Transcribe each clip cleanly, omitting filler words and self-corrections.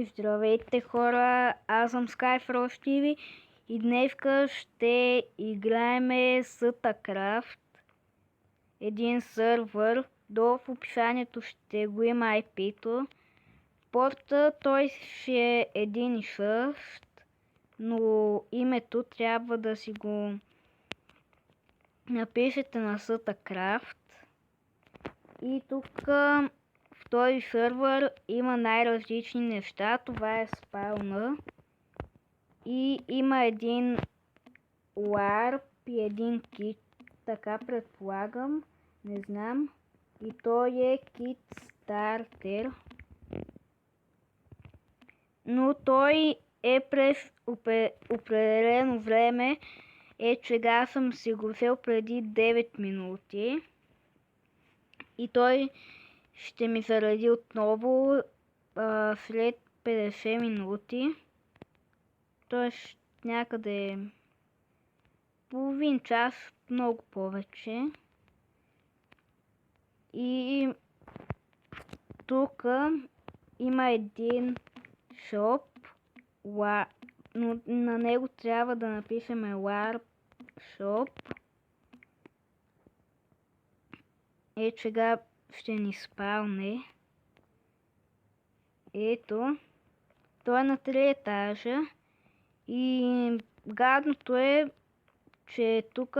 И здравейте хора, аз съм Skyfrost TV и днеска ще играеме StarCraft, един сървър. Долу в описанието ще го има IP-то. Порта той ще е един и същ, но името трябва да си го напишете на StarCraft. И тук в този сървър има най-различни неща. Това е спауна. И има един ларп и един кит. Така предполагам. Не знам. И той е кит стартер. Но той е през определено време. Сега съм си го взел преди 9 минути. И той ще ми заради отново след 50 минути. Тоест някъде половин час, много повече. И тук има един шоп, но на него трябва да напишем LARP shop. Сега ще ни спалне. Ето. Той е на 3 етажа. И гадното е, че тук...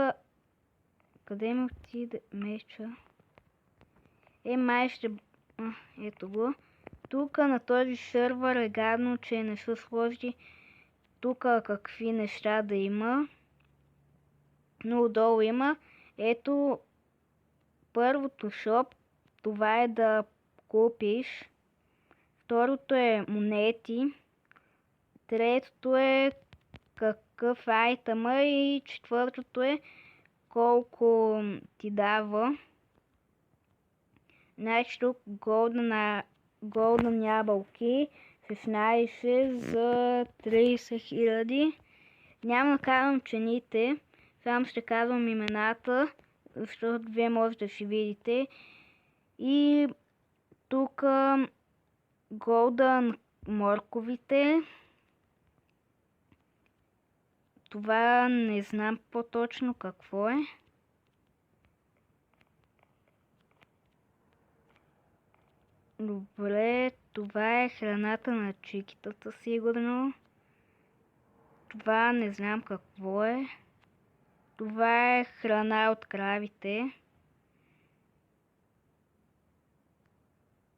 Къде ми отиде меча? Май ще... Ето го. Тук на този сървър е гадно, че не са сложили тук какви неща да има. Но отдолу има. Ето първото шоп. Това е да купиш. Второто е монети. Третото е какъв айтъма и четвъртото е колко ти дава. Значи тук голден ябълки 16 за 30 000. Няма да казвам цените, само ще казвам имената, защото вие може да си видите. И тук голден морковите. Това не знам по-точно какво е. Добре, това е храната на чикитата сигурно. Това не знам какво е. Това е храна от кравите.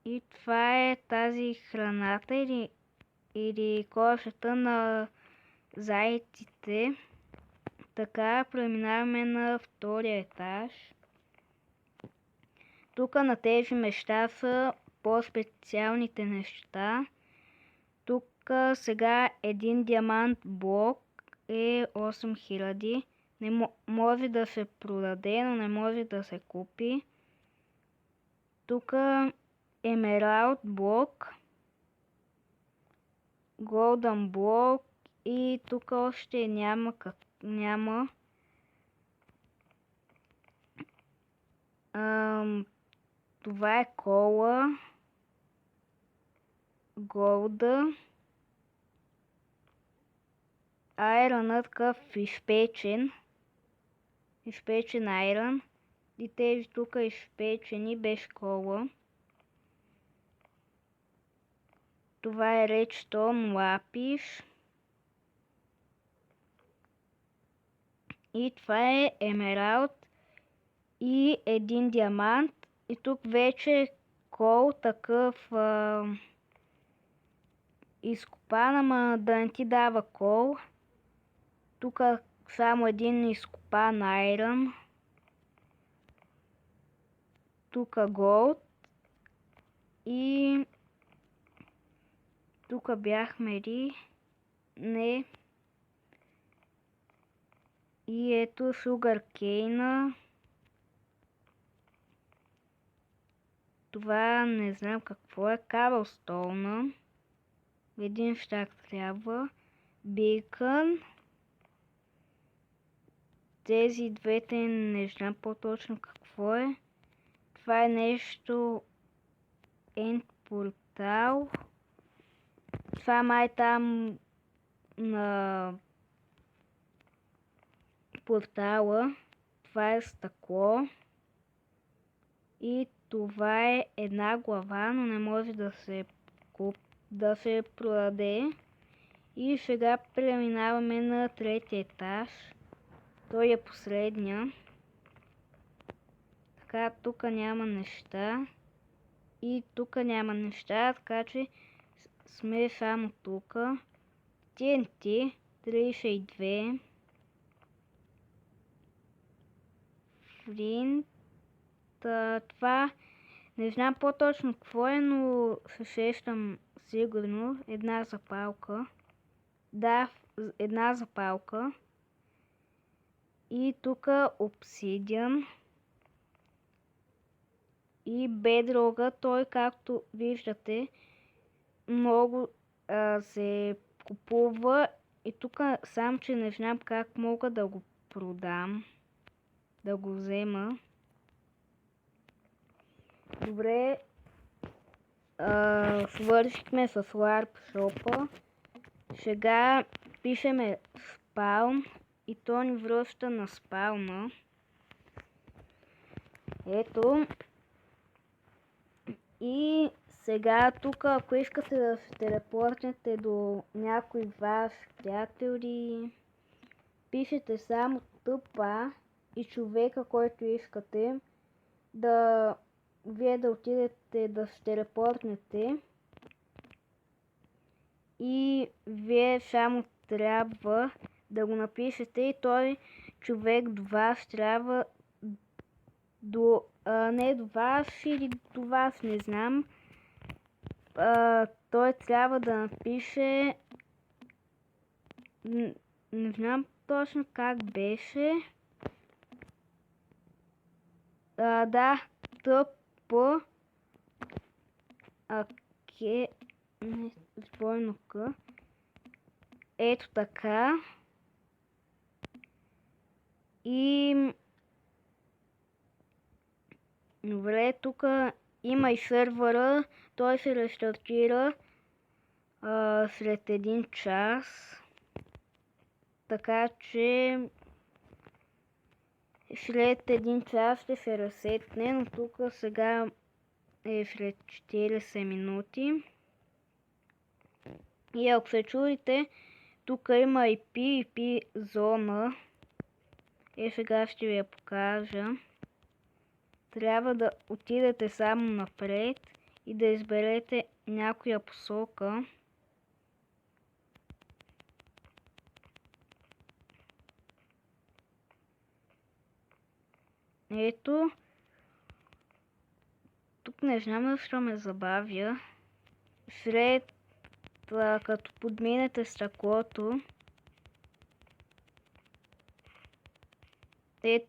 И това е тази храната или кошата на зайците. Така, преминаваме на втория етаж. Тук на тези неща са по-специалните неща. Тук сега един диамант блок е 8000. Не може да се продаде, но не може да се купи. Тук емералд блок, голден блок и тук още няма. Това е кола, голда, айронът такъв изпечен айрон и тези тук изпечени без кола. Това е редстоун лапис. И това е емералд и един диамант. И тук вече е кол такъв изкопан, ама да не ти дава кол. Тук само един изкопан айрон. Тук голд. И тук бяхме ли? Не. И ето сугаркейна. Това не знам какво е. Каблстоуна. Един щак трябва. Бикън. Тези двете не знам по-точно какво е. Това е нещо End портал. Това май там на портала. Това е стъкло. И това е една глава, но не може да се продаде. И сега преминаваме на третия етаж. Той е последния. Така, тук няма неща. И тук няма неща, така че сме само тук. TNT 32. Флинт. Това не знам по-точно какво е, но се сещам сигурно. Една запалка. Да, една запалка. И тук обсидиан. И бедрога, той както виждате много се купува. И тук сам, че не знам как мога да го продам. Да го взема. Добре. Свършихме с LARP шопа. Сега пишеме спаун и то ни връща на спауна. Ето. И сега тук, ако искате да се телепортнете до някой ваш приятели, пишете само тъпа и човека, който искате да вие да отидете да се телепортнете. И вие само трябва да го напишете и той човек до вас трябва не до вас или до вас, не знам. Той трябва да напише, не знам точно как беше. Да, тъпо. Двойно К. Ето така. И добре, тук има и сървъра. Той се рестартира след 1 час. Така че след 1 час ще се разсетне, но тук сега е след 40 минути. И ако се чудите, тук има и PvP зона. Сега ще ви я покажа. Трябва да отидете само напред и да изберете някоя посока. Ето. Тук не знам защо ме забавя. След като подминете стъклото,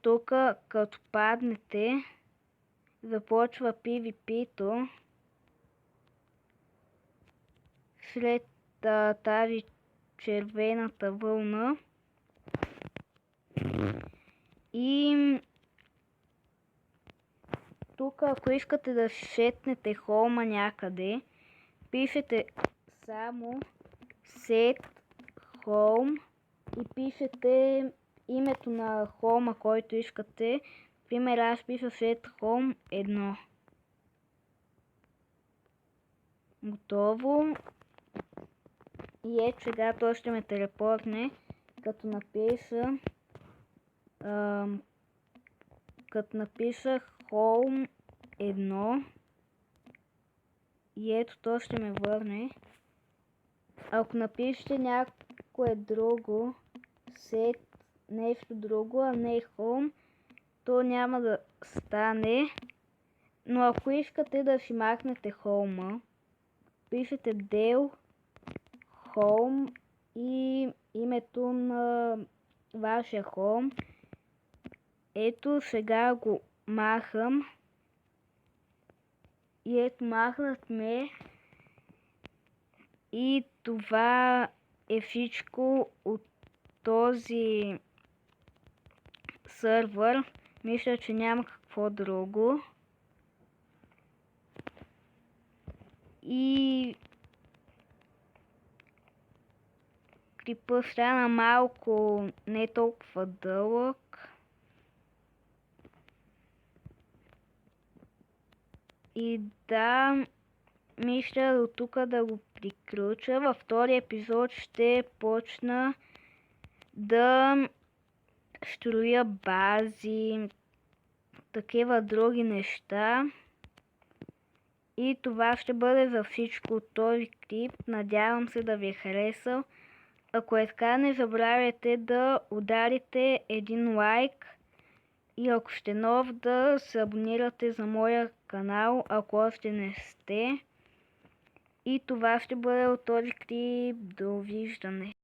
тук като паднете, започва PvP-то. След тази червената вълна. И тук, ако искате да сетнете холма някъде, пишете само set home и пишете името на холма, който искате. Пример, аз пиша set home 1. Готово. И сега той ще ме телепортне, като напиша home 1. И ето то ще ме върне. Ако напишете някое друго, нещо друго, а не home, то няма да стане. Но ако искате да си махнете хоума, пишете del home и името на вашия хоум. Ето сега го махам. И ето махнахме. И това е всичко от този сървър. Мисля, че няма какво друго. И клипа стана малко не толкова дълъг. И да, мисля до тук да го приключа. Във втори епизод ще почна да строя бази, такива други неща. И това ще бъде за всичко от този клип. Надявам се да ви е харесал. Ако е така, не забравяйте да ударите един лайк. И ако сте нов, да се абонирате за моя канал, ако още не сте. И това ще бъде от този клип. Довиждане.